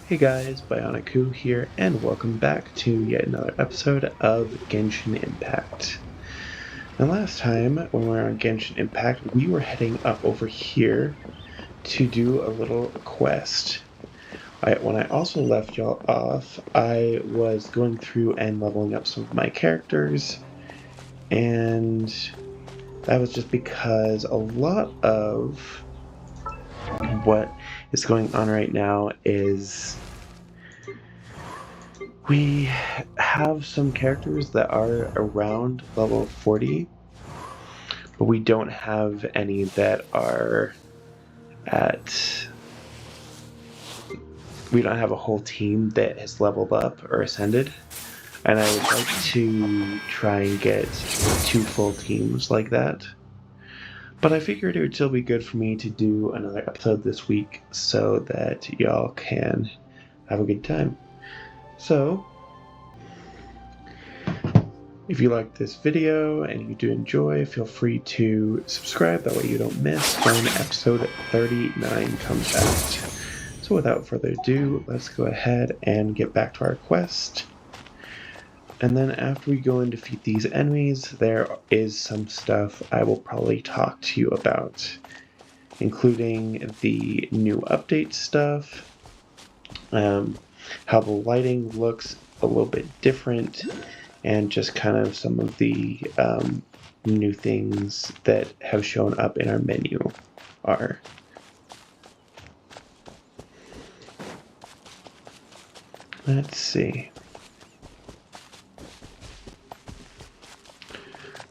Hey guys, Bionicu here, and welcome back to yet another episode of Genshin Impact. Now last time, when we were on Genshin Impact, we were heading up over here to do a little quest. When I also left y'all off, I was going through and leveling up some of my characters, and that was just because a lot of what is going on right now is we have some characters that are around level 40, but we don't have any that are at... We don't have a whole team that has leveled up or ascended. And I would like to try and get 2 full teams like that. But I figured it would still be good for me to do another episode this week so that y'all can have a good time. So, if you like this video and you do enjoy, feel free to subscribe, that way you don't miss when episode 39 comes out. So without further ado, let's go ahead and get back to our quest. And then after we go and defeat these enemies, there is some stuff I will probably talk to you about, including the new update stuff, how the lighting looks a little bit different, and just kind of some of the new things that have shown up in our menu are. Let's see.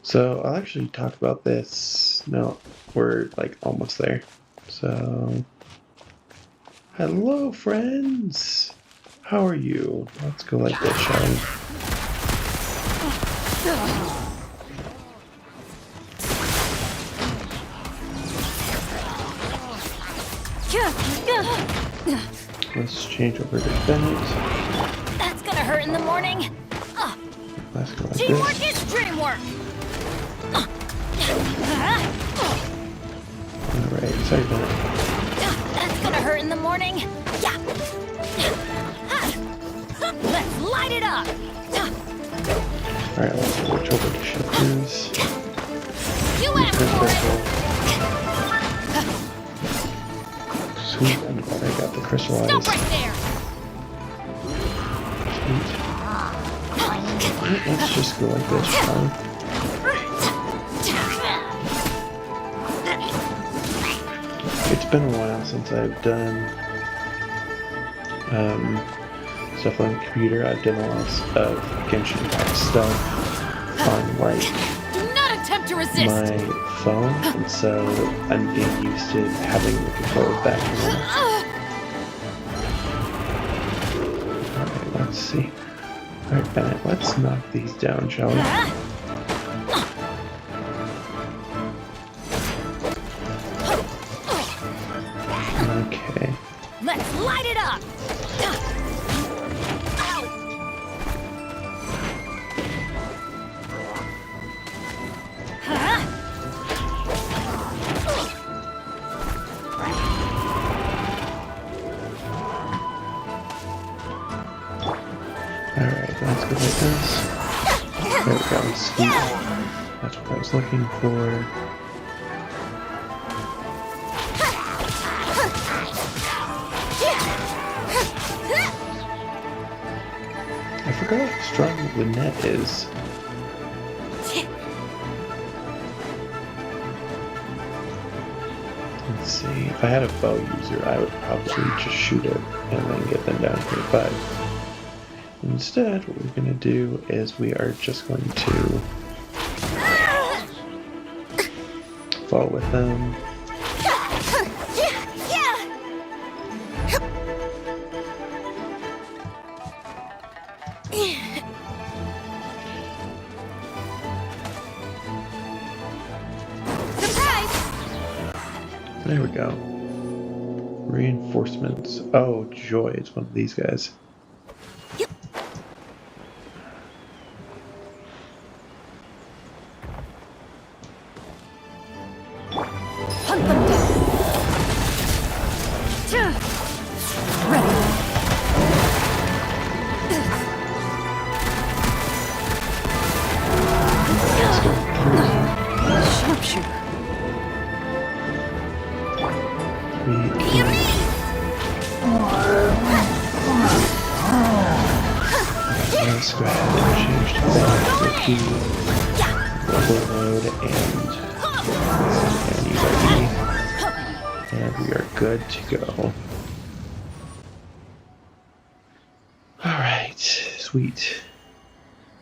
So I'll actually talk about this. No, we're like almost there. So, hello friends! How are you? Let's go like this, shall we? Let's change over to Bennett. That's gonna hurt in the morning. Let's go like Teamwork this. is dreamwork. Alright, sorry Bennett. That's gonna hurt in the morning. Yeah. Let's light it up. Alright, let's switch over to shifters. You asked for it. Sweet, I'm glad I got the crystallized. Stop right there. Sweet. Alright, let's just go like this, shall we? It's been a while since I've done stuff on the computer. I've done a lot of Genshin Impact stuff on like Do not attempt to resist. my phone, and so I'm getting used to having the controls back in there. Alright, let's see. Alright, Bennett, let's knock these down, shall we? Okay. Let's light it up. Alright, let's go like this. There we go, sweet. That's what I was looking for. I forgot how strong the net is. Let's see, if I had a bow user, I would probably just shoot it and then get them down here, but instead, what we're going to do is we are just going to fall with them. There we go. Reinforcements. Oh, joy, it's one of these guys. Hunt them down. Ready. Let's go ahead and change to the overload and use our E. And we are good to go. Alright, sweet.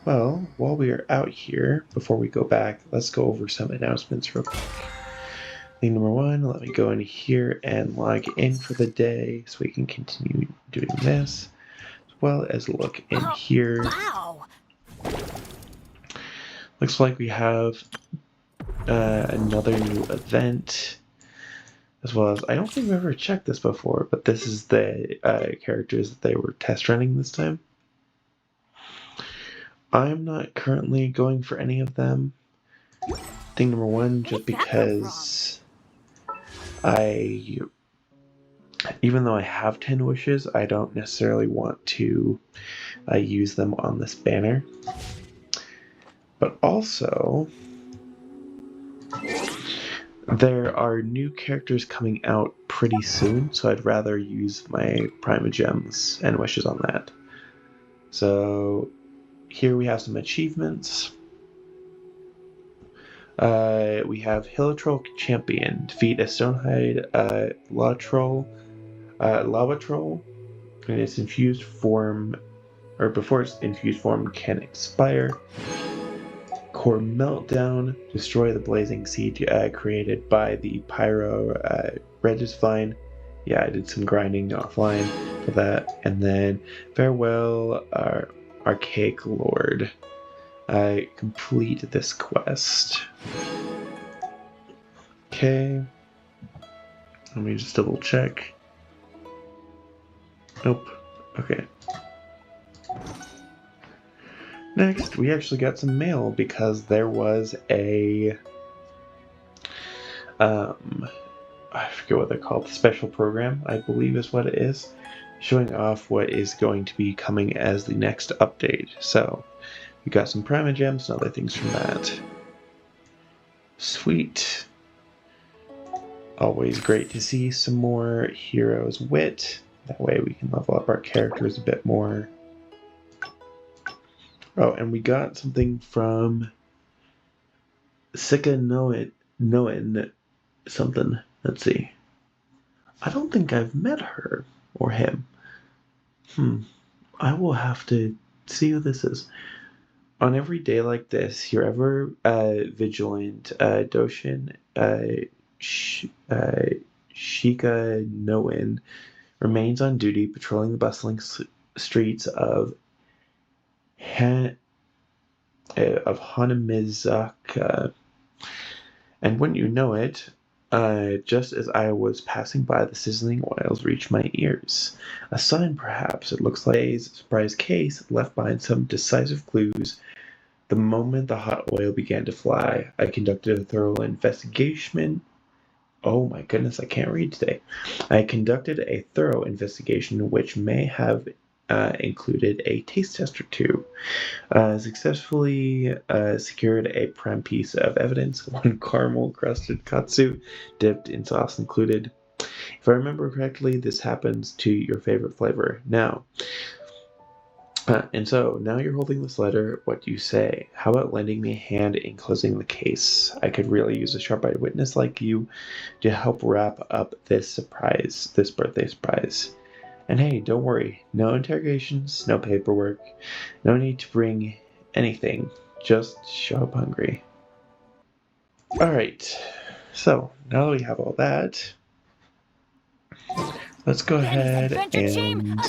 Well, while we are out here, before we go back, let's go over some announcements real quick. Thing number one, let me go in here and log in for the day so we can continue doing this, as well as look in here. Wow. Looks like we have another new event, as well as, I don't think we've ever checked this before, but this is the characters that they were test running this time. I'm not currently going for any of them. Thing number one, just because even though I have 10 wishes, I don't necessarily want to use them on this banner. But also, there are new characters coming out pretty soon, so I'd rather use my Primogems and wishes on that. So here we have some achievements. We have Hilotroll Champion. Defeat a Stonehide Lava Troll in its infused form, or before its infused form can expire. Core Meltdown. Destroy the blazing seed created by the Pyro Regisvine. Yeah, I did some grinding offline for that. And then Farewell Archaic Lord. Complete this quest. Okay. Let me just double check. Nope. Okay. Next, we actually got some mail because there was a I forget what they're called, special program, I believe is what it is, showing off what is going to be coming as the next update. So we got some Primogems and other things from that. Sweet. Always great to see some more Heroes Wit. That way we can level up our characters a bit more. Oh, and we got something from Sika Noen something. Let's see. I don't think I've met her or him. I will have to see who this is. On every day like this, your ever vigilant Doshin Shika Noen remains on duty patrolling the bustling streets of Hanamizaka. And wouldn't you know it, just as I was passing by, the sizzling oils reached my ears. A sign, perhaps. It looks like a surprise case left behind some decisive clues. The moment the hot oil began to fly, I conducted a thorough investigation. Oh my goodness, I can't read today. I conducted a thorough investigation which may have included a taste test or two. Successfully secured a prime piece of evidence, one caramel-crusted katsu dipped in sauce included. If I remember correctly, this happens to your favorite flavor. Now, and so, now you're holding this letter, what do you say? How about lending me a hand in closing the case? I could really use a sharp-eyed witness like you to help wrap up this birthday surprise. And hey, don't worry, no interrogations, no paperwork, no need to bring anything, just show up hungry. Alright, so now that we have all that, let's go ahead and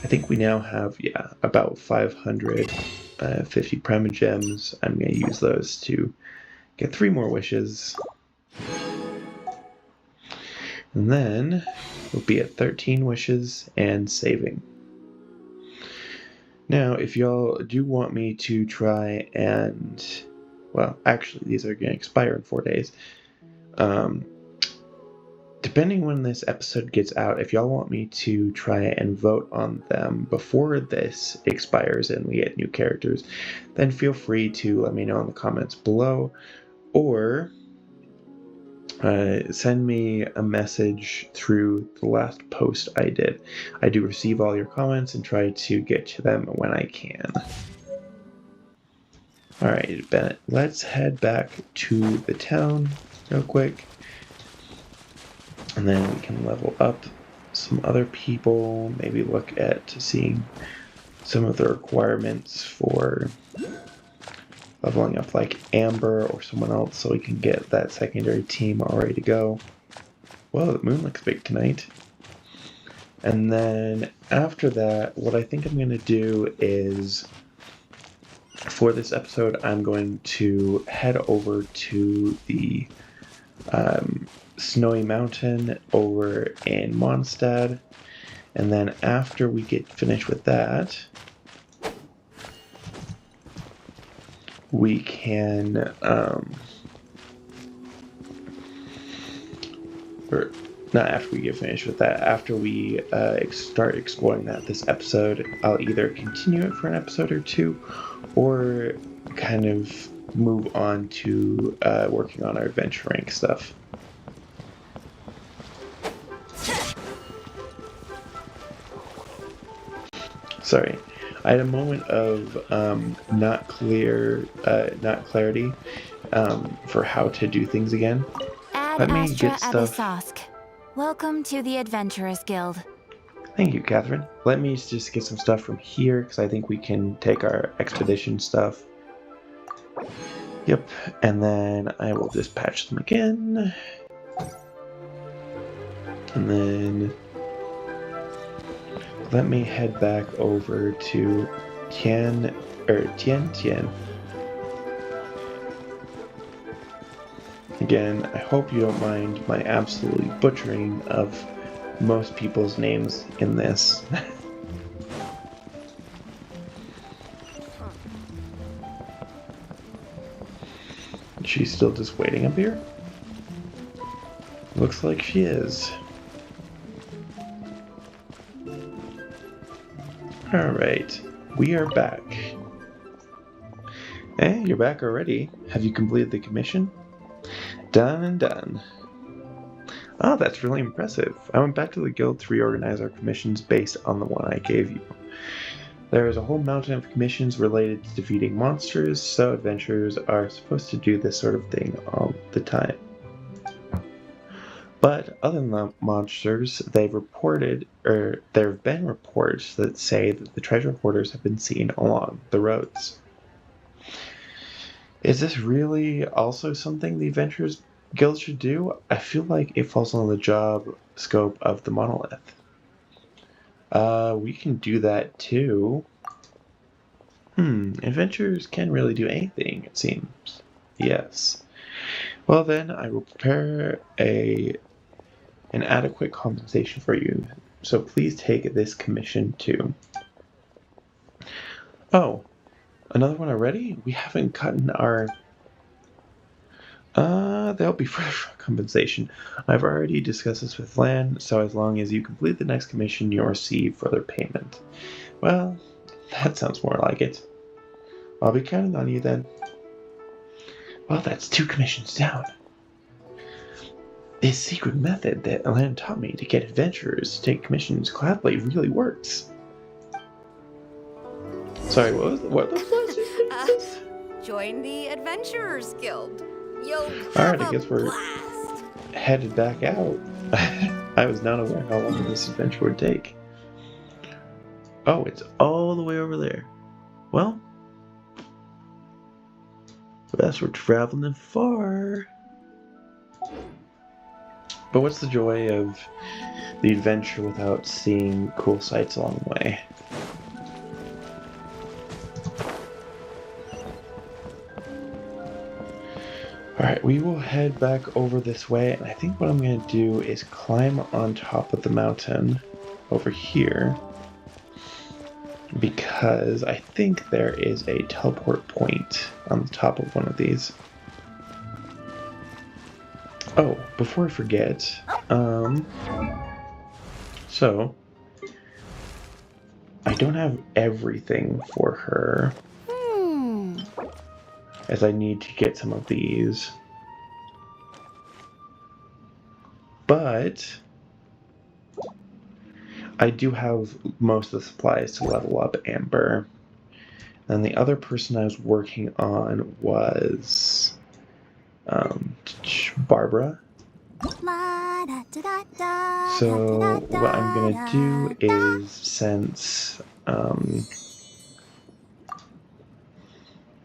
I think we now have, about 550 Primogems. I'm going to use those to get 3 more wishes. And then we'll be at 13 wishes and saving. Now, if y'all do want me to try and, well, actually, these are going to expire in 4 days. Depending when this episode gets out, if y'all want me to try and vote on them before this expires and we get new characters, then feel free to let me know in the comments below. Or send me a message through the last post I did. I do receive all your comments and try to get to them when I can. Alright, Bennett, let's head back to the town real quick. And then we can level up some other people, maybe look at seeing some of the requirements for leveling up like Amber or someone else so we can get that secondary team all ready to go. Whoa, the moon looks big tonight. And then after that, what I think I'm going to do is, for this episode, I'm going to head over to the Snowy Mountain over in Mondstadt. And then after we get finished with that, we can, or not after we get finished with that, after we start exploring that this episode, I'll either continue it for an episode or two, or kind of move on to working on our adventure rank stuff. Sorry, I had a moment of not clarity for how to do things again. Let me get stuff. Abyssosque. Welcome to the Adventurers Guild. Thank you, Catherine. Let me just get some stuff from here, because I think we can take our expedition stuff. Yep, and then I will dispatch them again. And then let me head back over to Tien. Again, I hope you don't mind my absolutely butchering of most people's names in this. She's still just waiting up here? Looks like she is. Alright, we are back. Hey, you're back already. Have you completed the commission? Done and done. Oh, that's really impressive. I went back to the guild to reorganize our commissions based on the one I gave you. There is a whole mountain of commissions related to defeating monsters, so adventurers are supposed to do this sort of thing all the time. But other than the monsters, there have been reports that say that the treasure hoarders have been seen along the roads. Is this really also something the Adventurers Guild should do? I feel like it falls on the job scope of the monolith. We can do that too. Adventurers can really do anything, it seems. Yes. Well then, I will prepare an adequate compensation for you, so please take this commission too. Oh, another one already? We haven't gotten our... There'll be further compensation. I've already discussed this with Lan, so as long as you complete the next commission, you'll receive further payment. Well, that sounds more like it. I'll be counting on you then. Well, that's 2 commissions down. This secret method that Lan taught me to get adventurers to take commissions gladly really works. Sorry, what was this? Join the Adventurers Guild. You'll Alright, have I guess a we're blast. headed back out. I was not aware how long this adventure would take. Oh, it's all the way over there. Well, I guess we're traveling far. But what's the joy of the adventure without seeing cool sights along the way? Alright, we will head back over this way, and I think what I'm going to do is climb on top of the mountain over here, because I think there is a teleport point on the top of one of these. Oh, before I forget, so, I don't have everything for her, as I need to get some of these. But I do have most of the supplies to level up Amber. And the other person I was working on was Barbara. So what I'm gonna do is, since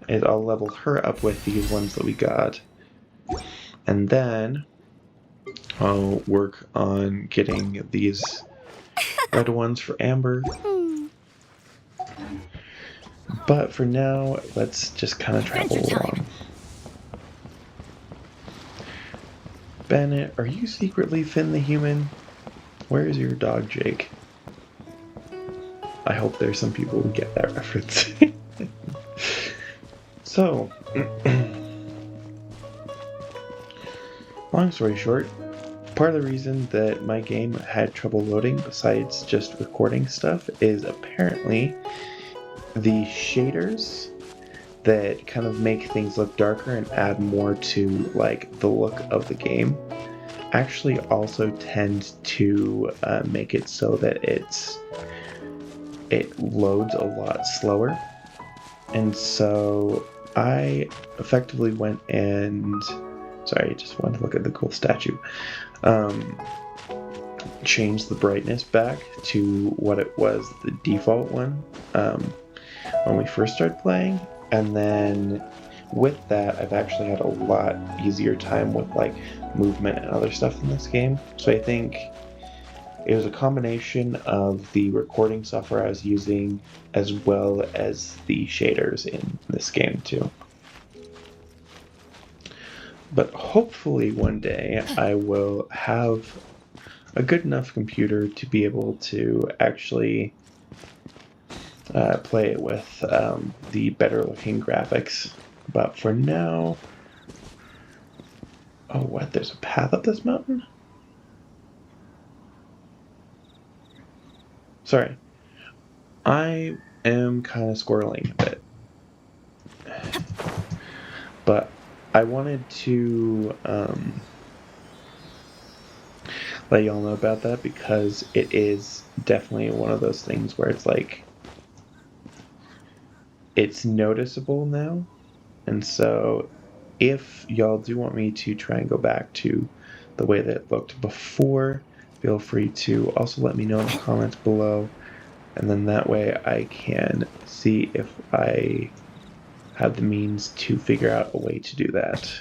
is I'll level her up with these ones that we got, and then I'll work on getting these red ones for Amber. But for now, let's just kind of travel along. Bennett, are you secretly Finn the Human? Where is your dog, Jake? I hope there's some people who get that reference. So, long story short, part of the reason that my game had trouble loading, besides just recording stuff, is apparently the shaders that kind of make things look darker and add more to like the look of the game actually also tend to make it so that it loads a lot slower. And so I effectively went and sorry, I just wanted to look at the cool statue. Changed the brightness back to what it was, the default one, when we first started playing. And then with that, I've actually had a lot easier time with like movement and other stuff in this game. So I think it was a combination of the recording software I was using as well as the shaders in this game too. But hopefully one day I will have a good enough computer to be able to actually play it with the better looking graphics. But for now... Oh, what? There's a path up this mountain? Sorry. I am kind of squirreling a bit. But I wanted to let y'all know about that because it is definitely one of those things where it's like it's noticeable now. And so if y'all do want me to try and go back to the way that it looked before, feel free to also let me know in the comments below, and then that way I can see if I have the means to figure out a way to do that.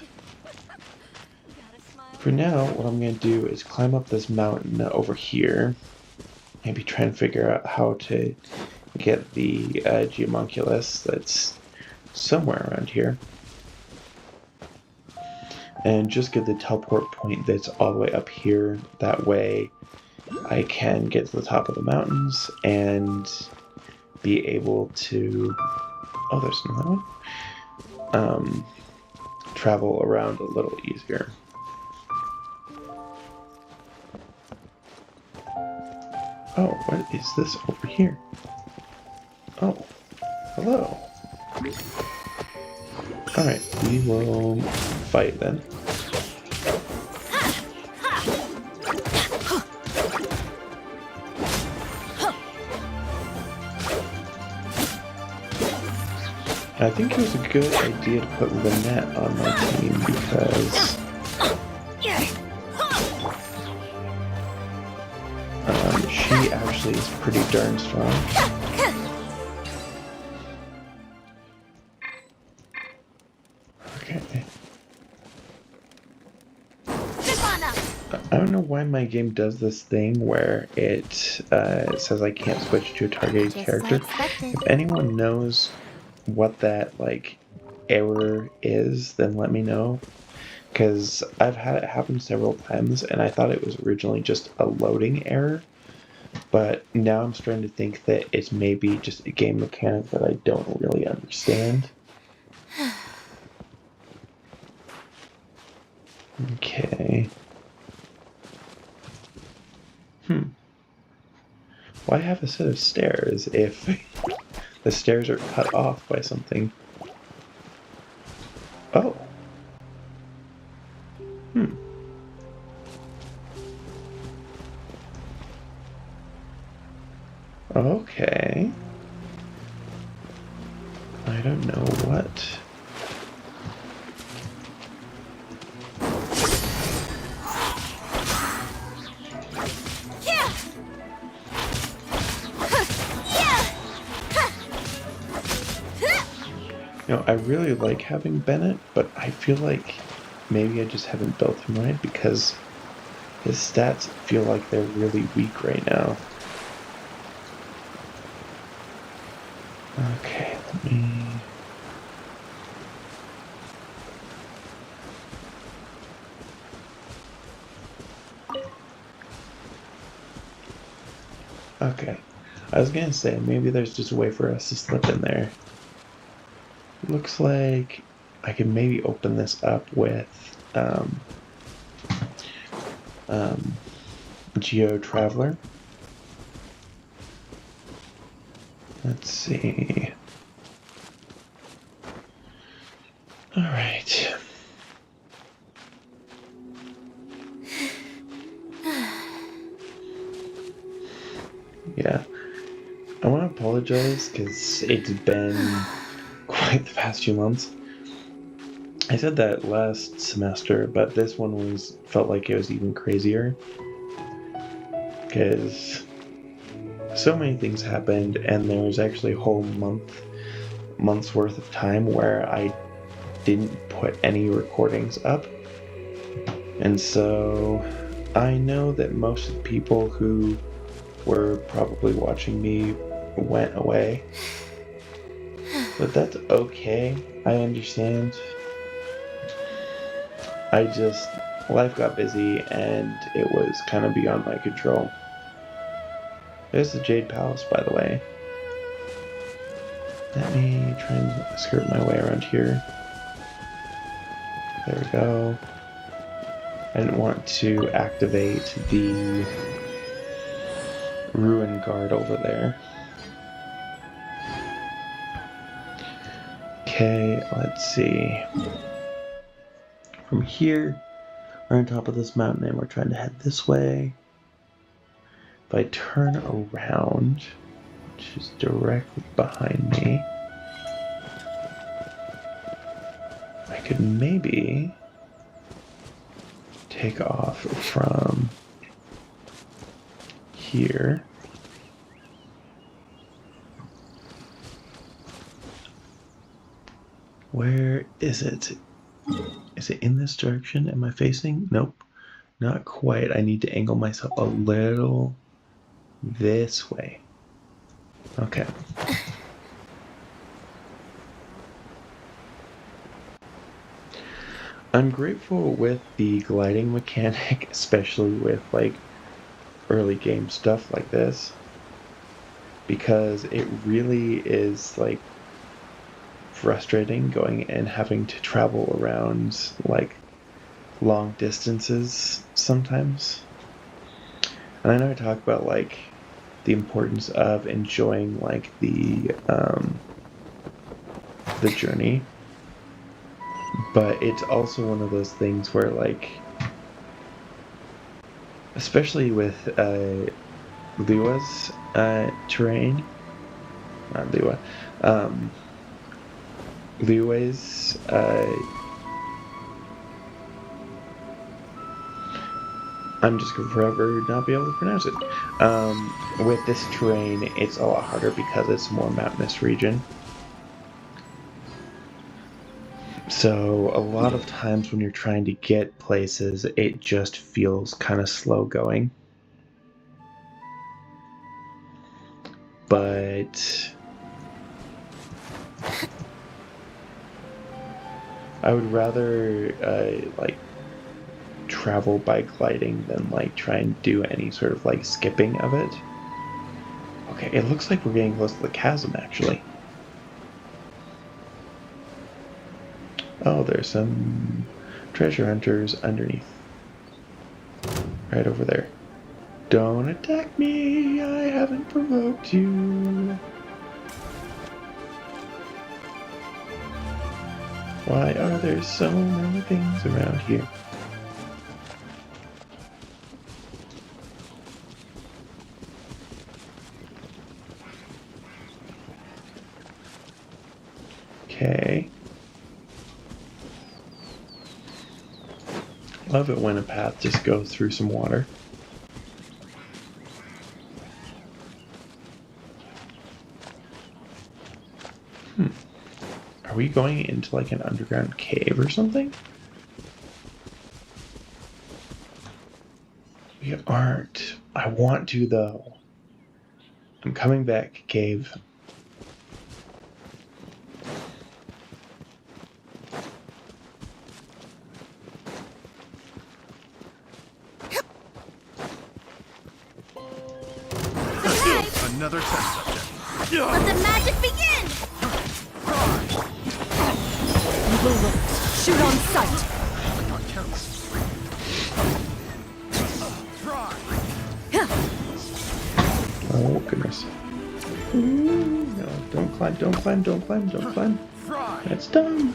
For now, what I'm going to do is climb up this mountain over here, maybe try and figure out how to get the geomunculus that's somewhere around here, and just get the teleport point that's all the way up here. That way I can get to the top of the mountains and be able to... Oh, there's another one. Travel around a little easier. Oh, what is this over here? Oh, hello. Alright, we will fight then. I think it was a good idea to put Lynette on my team because she actually is pretty darn strong. Okay. I don't know why my game does this thing where it says I can't switch to a targeted character. If anyone knows what that like error is, then let me know, because I've had it happen several times and I thought it was originally just a loading error, but now I'm starting to think that it's maybe just a game mechanic that I don't really understand. Okay. Why have a set of stairs if the stairs are cut off by something? Oh. Okay. I don't know what. You know, I really like having Bennett, but I feel like maybe I just haven't built him right because his stats feel like they're really weak right now. Okay, let me... Okay. I was gonna say, maybe there's just a way for us to slip in there. Looks like I can maybe open this up with Geo Traveler. Let's see. Alright. Yeah. I want to apologize because it's been quite the past few months. I said that last semester, but this one felt like it was even crazier because so many things happened, and there was actually a whole month's worth of time where I didn't put any recordings up, and so I know that most of the people who were probably watching me went away, but that's okay. I understand. Life got busy and it was kind of beyond my control. There's the Jade Palace, by the way. Let me try and skirt my way around here. There we go. I didn't want to activate the Ruin Guard over there. Okay, let's see. From here, we're on top of this mountain and we're trying to head this way. If I turn around, which is directly behind me, I could maybe take off from here. Where is it? Is it in this direction? Am I facing? Nope, not quite. I need to angle myself a little this way. Okay. I'm grateful with the gliding mechanic, especially with like early game stuff like this, because it really is like frustrating going and having to travel around like long distances sometimes. And I know I talk about like the importance of enjoying like the journey, but it's also one of those things where like, especially with Liyue's terrain, not Liyue, Liyue's I'm just gonna forever not be able to pronounce it. With this terrain, it's a lot harder because it's a more mountainous region. So a lot of times when you're trying to get places, it just feels kind of slow going. But I would rather like travel by gliding than like try and do any sort of like skipping of it. Okay, it looks like we're getting close to the chasm actually. Oh, there's some treasure hunters underneath. Right over there. Don't attack me, I haven't provoked you. Why are there so many things around here? Okay. Love it when a path just goes through some water. Are we going into like an underground cave or something? We aren't. I want to though. I'm coming back, cave. Another test subject. Let the magic begin! You will look. Shoot on sight. Not counts. Try. Oh goodness. Ooh, no, don't climb, don't climb, don't climb, don't climb. Try. That's dumb.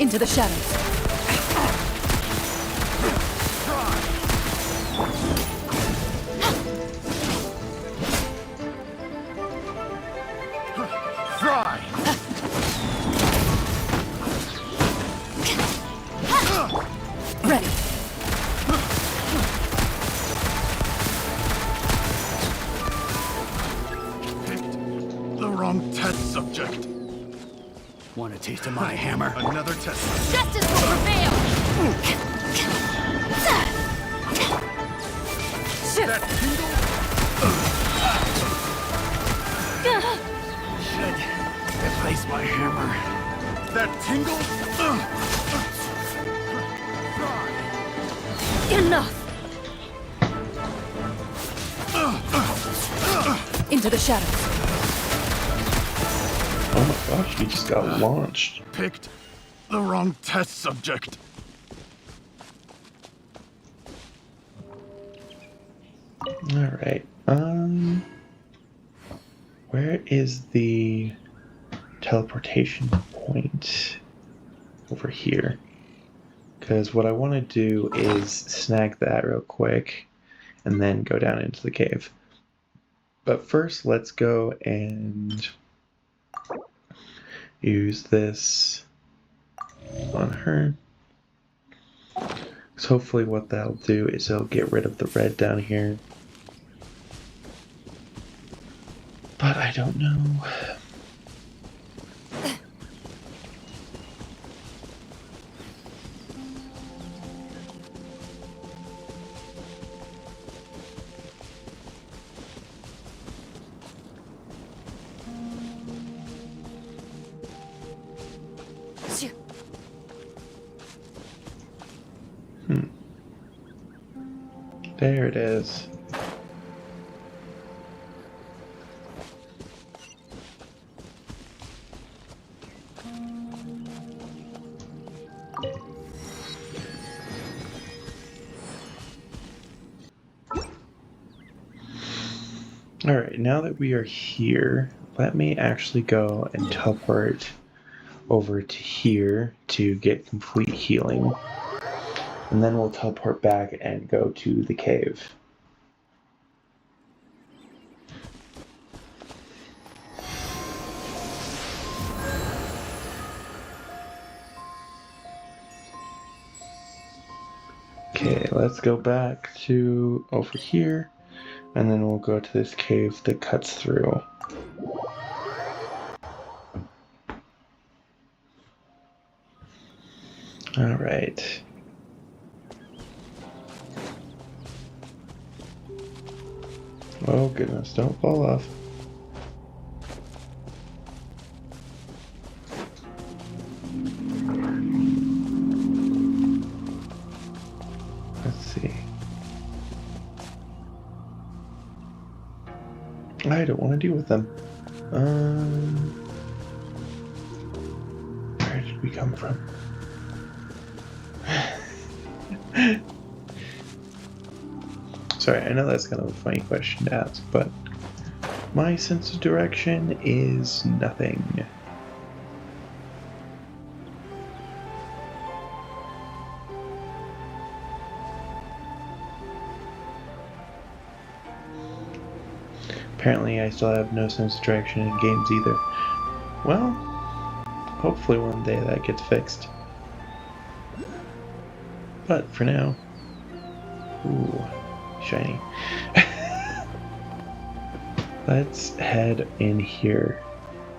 Into the shadows. Try. Ready. Picked the wrong test subject. Want a taste of my hammer? Another test subject. Justice will prevail! That tingle Should replace my hammer. That tingle? Enough. Into the shadows. Oh my gosh, you just got launched. Picked the wrong test subject. Alright, where is the teleportation point? Over here. Because what I want to do is snag that real quick and then go down into the cave. But first, let's go and use this on her. So hopefully what that'll do is it'll get rid of the red down here. But I don't know. There it is. Alright, now that we are here, let me actually go and teleport over to here to get complete healing. And then we'll teleport back and go to the cave. Okay, let's go back to over here, and then we'll go to this cave that cuts through. Alright. Oh goodness, don't fall off. Let's see. I don't want to deal with them. Where did we come from? Sorry, I know that's kind of a funny question to ask, but my sense of direction is nothing. Apparently I still have no sense of direction in games either. Well, hopefully one day that gets fixed. But for now... Ooh, shiny. Let's head in here.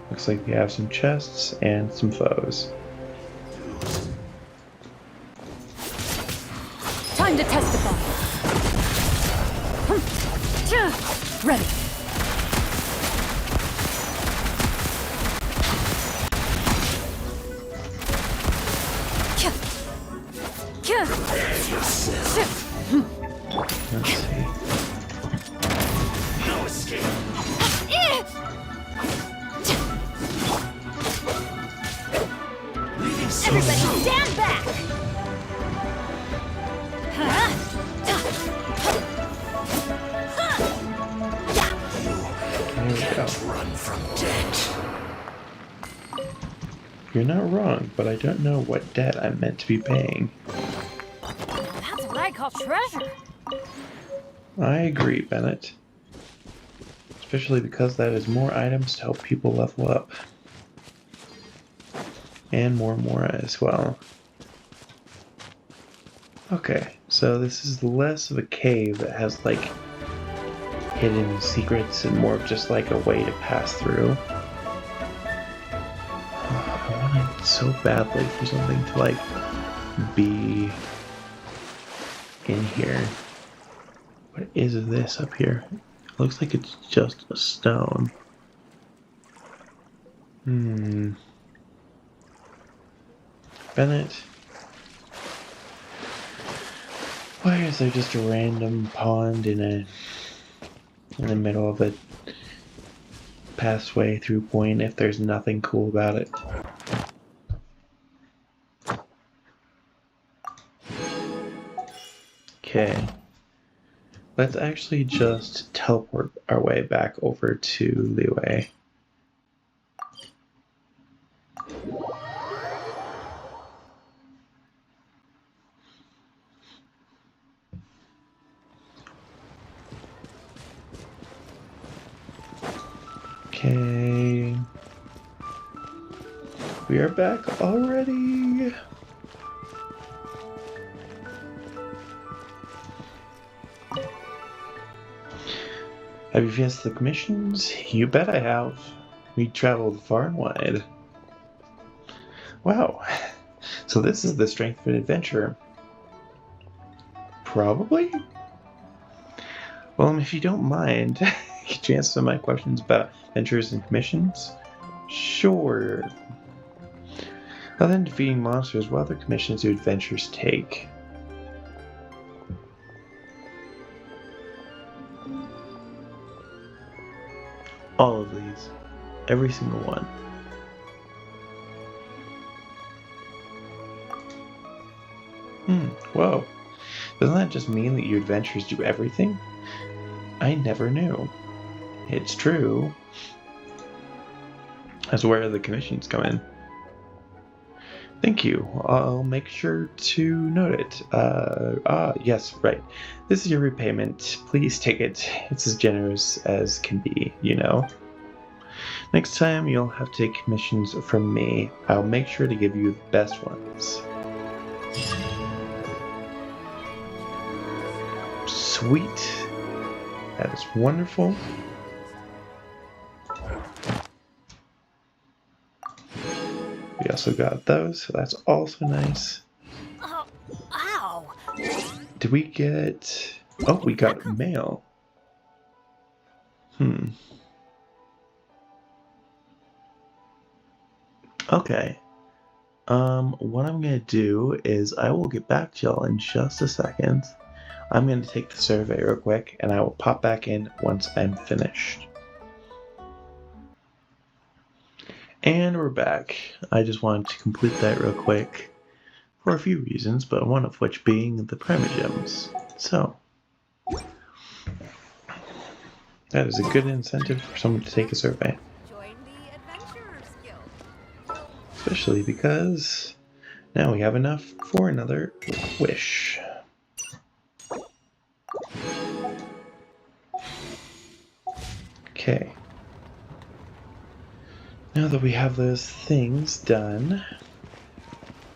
Looks like we have some chests and some foes. Time to testify. Ready. Let's see. No escape. Everybody stand back! There we go. Run from debt. You're not wrong, but I don't know what debt I'm meant to be paying. That's what I call treasure. I agree, Bennett. Especially because that is more items to help people level up. And more as well. Okay, so this is less of a cave that has like hidden secrets and more of just like a way to pass through. I wanted so badly for something to like be in here. What is this up here? It looks like it's just a stone. Bennett? Why is there just a random pond in the middle of a pathway through point if there's nothing cool about it? Okay. Let's actually just teleport our way back over to Liyue. Okay. We are back already. Have you finished the commissions? You bet I have. We traveled far and wide. Wow. So this is the strength of an adventurer. Probably? Well, if you don't mind, could you answer some of my questions about adventures and commissions? Sure. Other than defeating monsters, what other commissions do adventurers take? All of these. Every single one. Whoa. Doesn't that just mean that your adventurers do everything? I never knew. It's true. That's where the commissions come in. Thank you. I'll make sure to note it. Yes, right. This is your repayment. Please take it. It's as generous as can be, you know. Next time you'll have to take commissions from me. I'll make sure to give you the best ones. Sweet. That is wonderful. We also got those, so that's also nice. Ow! Did we get... Oh, we got mail. Okay. What I'm gonna do is I will get back to y'all in just a second. I'm gonna take the survey real quick, and I will pop back in once I'm finished. And we're back. I just wanted to complete that real quick for a few reasons, but one of which being the Primogems. So, that is a good incentive for someone to take a survey. Join the Adventurers Guild. Especially because now we have enough for another wish. Okay. Now that we have those things done,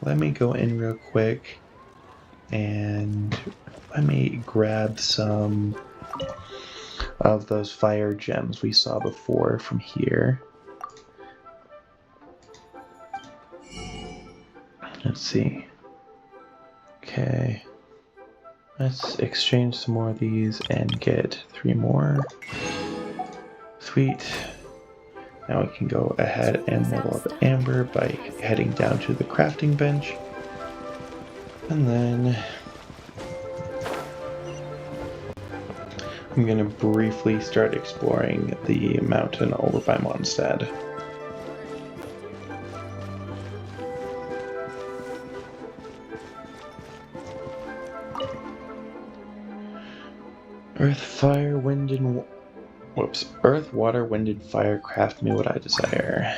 let me go in real quick and let me grab some of those fire gems we saw before from here. Let's see. Okay. Let's exchange some more of these and get 3 more. Sweet. Now we can go ahead and level up Amber by heading down to the crafting bench. And then I'm going to briefly start exploring the mountain over by Mondstadt. Earth, fire, wind, and... Whoops. Earth, water, wind, and fire craft me what I desire.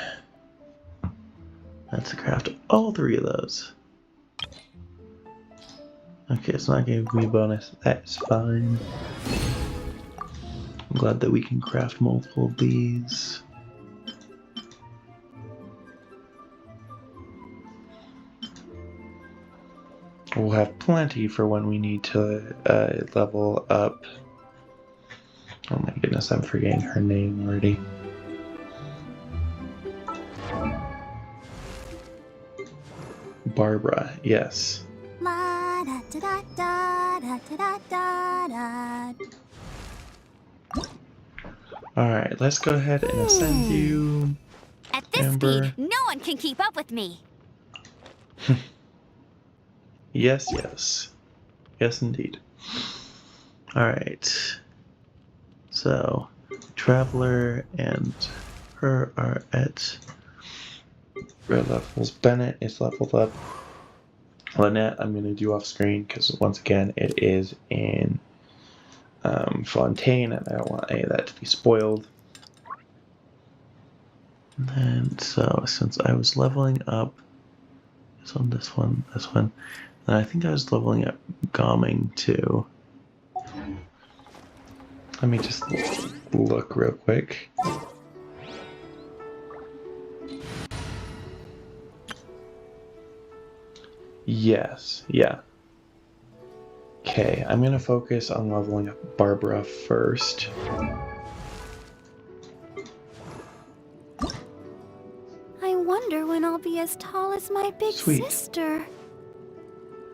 Let's craft all 3 of those. Okay, it's not giving me a bonus. That's fine. I'm glad that we can craft multiple of these. We'll have plenty for when we need to level up. Oh my goodness, I'm forgetting her name already. Barbara, yes. Alright, let's go ahead and ascend you. At this Amber. speed, no one can keep up with me. Yes, yes. Yes, indeed. Alright. So, Traveler and her are at red levels. Bennett is leveled up. Lynette, I'm going to do off screen because, once again, it is in Fontaine, and I don't want any of that to be spoiled. And so, since I was leveling up this one, and I think I was leveling up Gomming too. Let me just look real quick. Yes, yeah. Okay, I'm gonna focus on leveling up Barbara first. I wonder when I'll be as tall as my big Sweet. sister.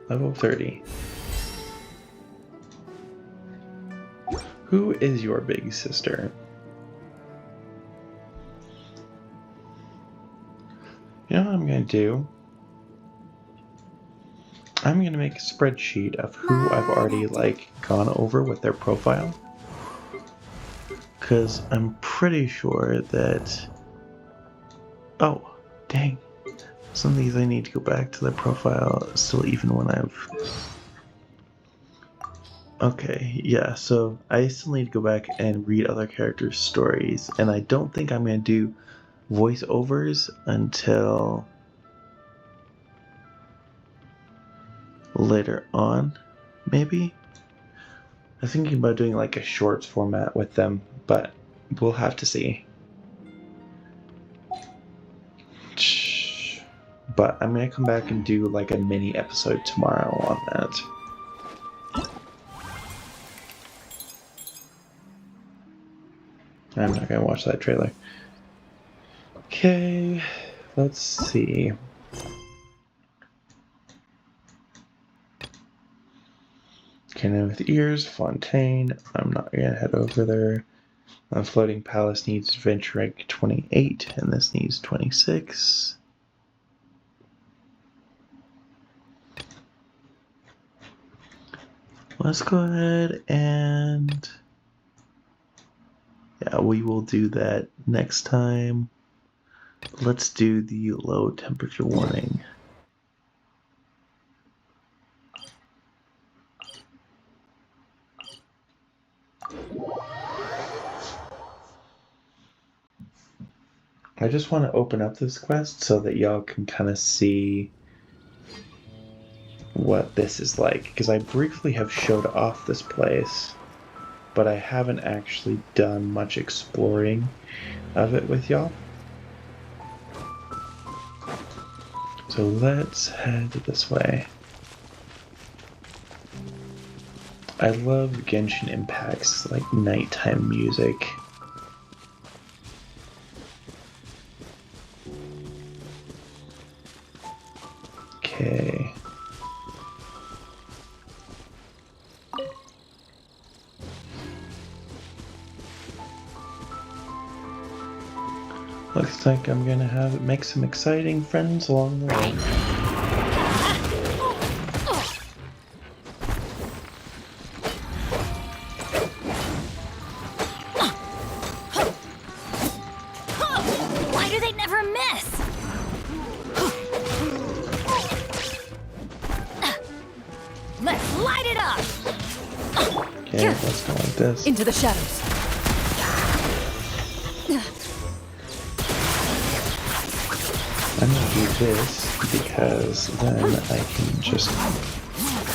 Level 30. Who is your big sister? You know what I'm gonna do? I'm gonna make a spreadsheet of who I've already gone over with their profile. Cause I'm pretty sure that... Oh, dang. Some of these I need to go back to their profile still, even when I've... Okay, yeah, so I still need to go back and read other characters' stories, and I don't think I'm going to do voiceovers until later on, maybe? I was thinking about doing like a shorts format with them, but we'll have to see. But I'm going to come back and do like a mini episode tomorrow on that. I'm not gonna watch that trailer. Okay, let's see. Cannon with Ears, Fontaine. I'm not gonna head over there. Floating Palace needs Adventure Rank 28, and this needs 26. Let's go ahead and... yeah, we will do that next time. Let's do the low temperature warning. I just want to open up this quest so that y'all can kind of see what this is like, because I briefly have showed off this place, but I haven't actually done much exploring of it with y'all. So let's head this way. I love Genshin Impact's like nighttime music. Okay. Looks like I'm gonna make some exciting friends along the way. Why do they never miss? Let's light it up! Okay, let's go like this. Into the shadows. I'm gonna do this because then I can just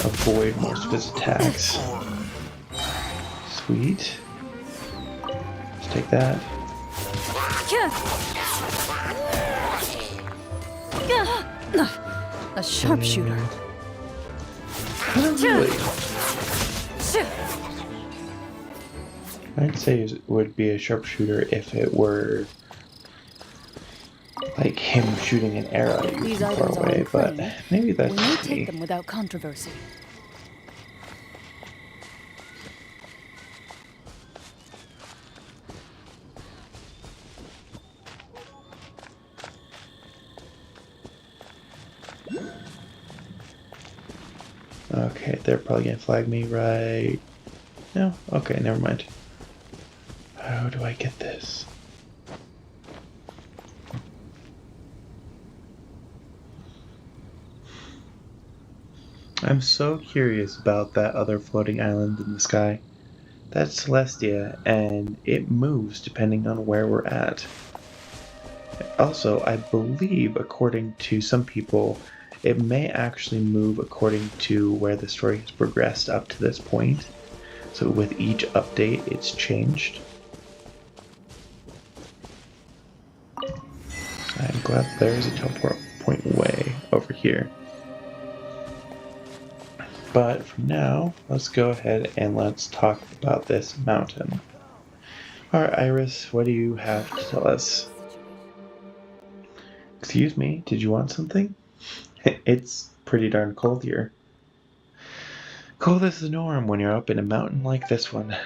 avoid most of his attacks. Sweet. Let's take that. A sharpshooter. Really? I'd say it would be a sharpshooter if it were like him shooting an arrow at you These from items far are away, but incredible. maybe that's We may just take me. them without controversy. Okay, they're probably gonna flag me, right? No? Okay, never mind. How do I get this? I'm so curious about that other floating island in the sky. That's Celestia, and it moves depending on where we're at. Also, I believe, according to some people, it may actually move according to where the story has progressed up to this point. So with each update, it's changed. I'm glad there's a teleport point way over here. But for now, let's go ahead and let's talk about this mountain. Alright, Iris, what do you have to tell us? Excuse me, did you want something? It's pretty darn cold here. Cold as the norm when you're up in a mountain like this one.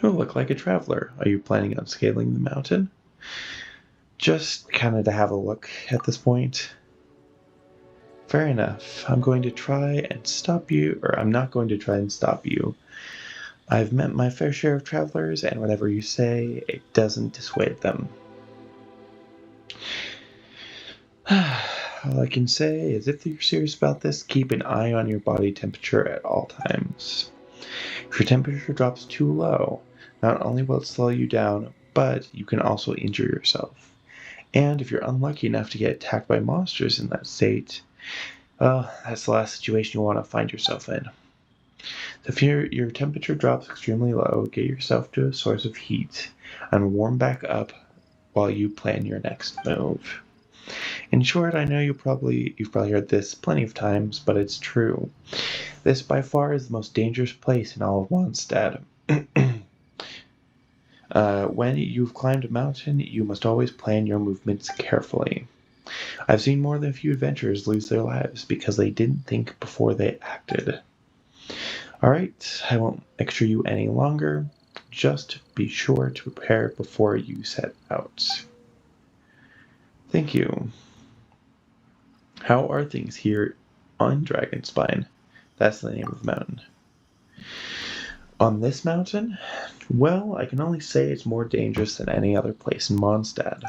You look like a traveler. Are you planning on scaling the mountain? Just kind of to have a look at this point. Fair enough. I'm going to try and stop you, or I'm not going to try and stop you. I've met my fair share of travelers, and whatever you say, it doesn't dissuade them. All I can say is if you're serious about this, keep an eye on your body temperature at all times. If your temperature drops too low, not only will it slow you down, but you can also injure yourself. And if you're unlucky enough to get attacked by monsters in that state, well, that's the last situation you want to find yourself in. So if your temperature drops extremely low, get yourself to a source of heat and warm back up while you plan your next move. In short, I know you've probably heard this plenty of times, but it's true. This by far is the most dangerous place in all of Mondstadt. When you've climbed a mountain, you must always plan your movements carefully. I've seen more than a few adventurers lose their lives because they didn't think before they acted. Alright, I won't lecture you any longer. Just be sure to prepare before you set out. Thank you. How are things here on Dragonspine? That's the name of the mountain. On this mountain? Well, I can only say it's more dangerous than any other place in Mondstadt.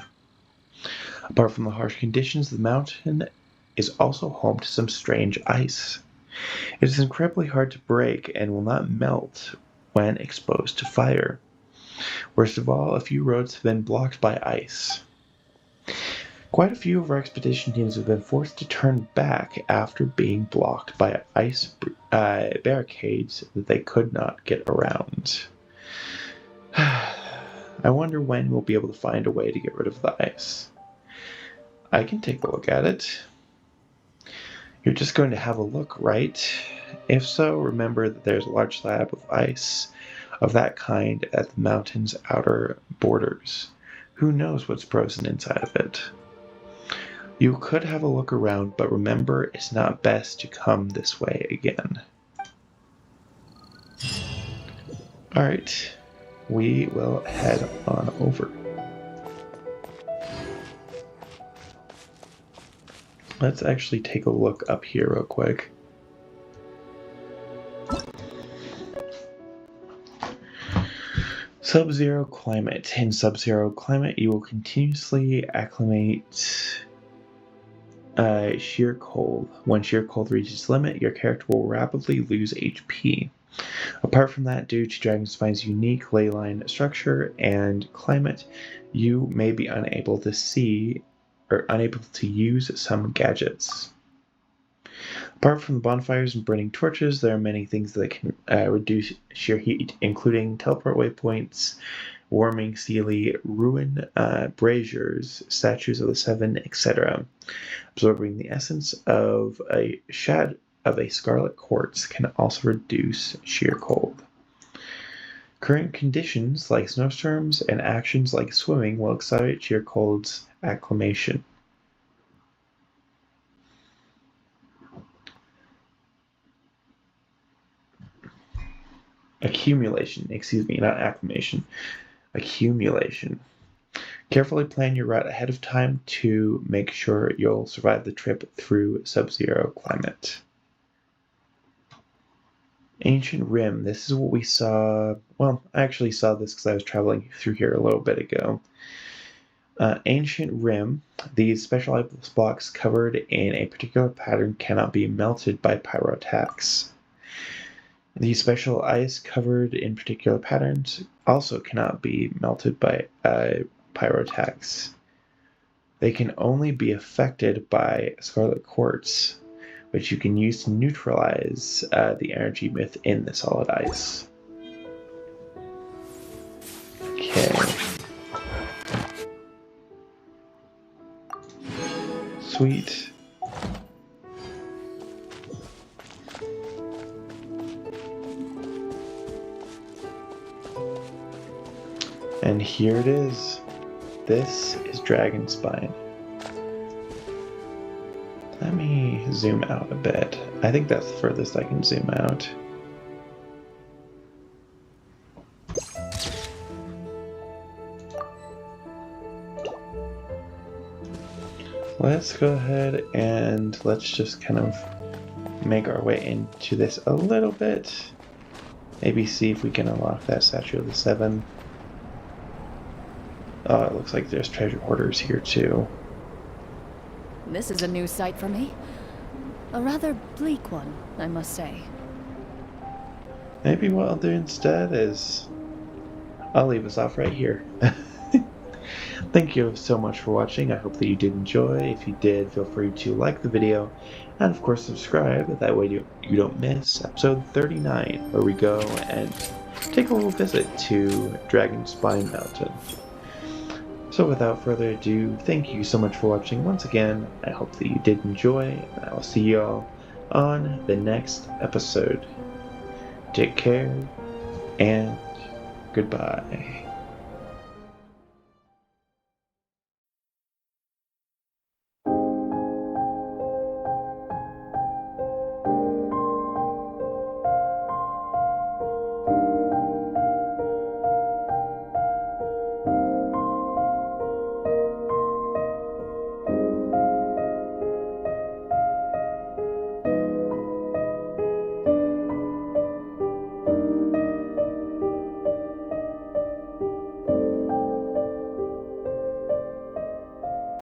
Apart from the harsh conditions, the mountain is also home to some strange ice. It is incredibly hard to break and will not melt when exposed to fire. Worst of all, a few roads have been blocked by ice. Quite a few of our expedition teams have been forced to turn back after being blocked by ice barricades that they could not get around. I wonder when we'll be able to find a way to get rid of the ice. I can take a look at it. You're just going to have a look, right? If so, remember that there's a large slab of ice of that kind at the mountain's outer borders. Who knows what's frozen inside of it? You could have a look around, but remember it's not best to come this way again. Alright, we will head on over. Let's actually take a look up here real quick. Sub-zero climate. In sub-zero climate, you will continuously acclimate sheer cold. When sheer cold reaches its limit, your character will rapidly lose HP. Apart from that, due to Dragonspine's unique ley line structure and climate, you may be unable to see or unable to use some gadgets. Apart from the bonfires and burning torches, there are many things that can reduce sheer heat, including teleport waypoints, warming Sealy, ruin braziers, statues of the Seven, etc. Absorbing the essence of a scarlet quartz can also reduce sheer cold. Current conditions like snowstorms and actions like swimming will accelerate sheer cold's acclimation. Accumulation, excuse me, not acclimation. Accumulation. Carefully plan your route ahead of time to make sure you'll survive the trip through sub-zero climate. Ancient Rim. This is what we saw. Well, I actually saw this because I was traveling through here a little bit ago. Ancient Rim. These special ice blocks covered in a particular pattern cannot be melted by pyro attacks. These special ice covered in particular patterns also cannot be melted by pyro attacks. They can only be affected by scarlet quartz, which you can use to neutralize the energy within the solid ice. Okay. Sweet. And here it is. This is Dragonspine. Let me zoom out a bit. I think that's the furthest I can zoom out. Let's go ahead and let's just kind of make our way into this a little bit. Maybe see if we can unlock that Statue of the Seven. Oh, it looks like there's treasure hoarders here too. This is a new sight for me. A rather bleak one, I must say. Maybe what I'll do instead is I'll leave us off right here. Thank you so much for watching. I hope that you did enjoy. If you did, feel free to like the video and of course subscribe. That way you don't miss episode 39, where we go and take a little visit to Dragonspine Mountain. So without further ado, thank you so much for watching once again. I hope that you did enjoy, and I will see you all on the next episode. Take care, and goodbye.